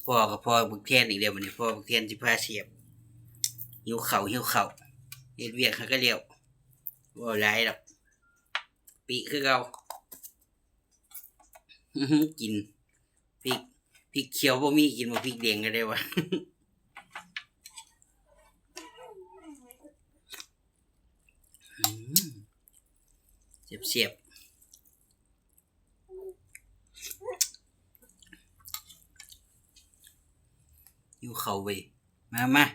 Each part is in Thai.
พ่อกับพ่อบักแทนอีกแล้วบัดนี้พ่อบักแทนสิพาเสียบหิวข้าวเฮ็ดเวียกหาก็แล้วบ่หลายดอกปิคือเก่ากินพริกเขียวบ่มีกินบ่พริกแดงก็ได้วะเสียบหิวข้าวเว้ยมา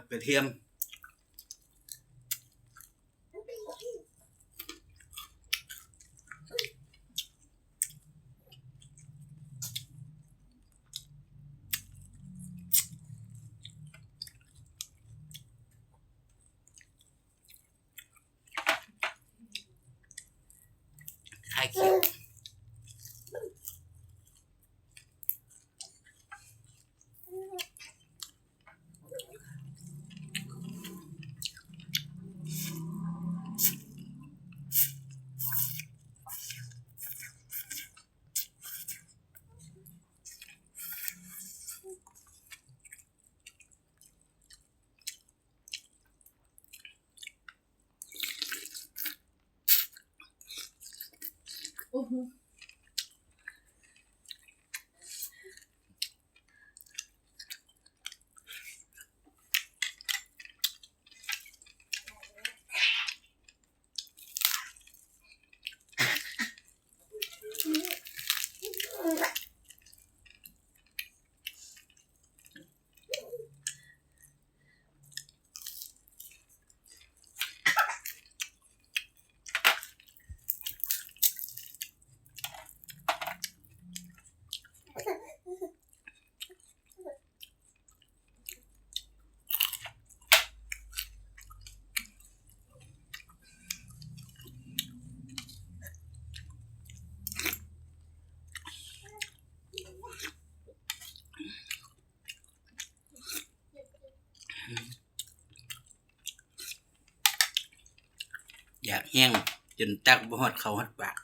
กระเทียมไข่เขียวอยากแห้งจนตักบ่ฮอดเข้าฮอดปาก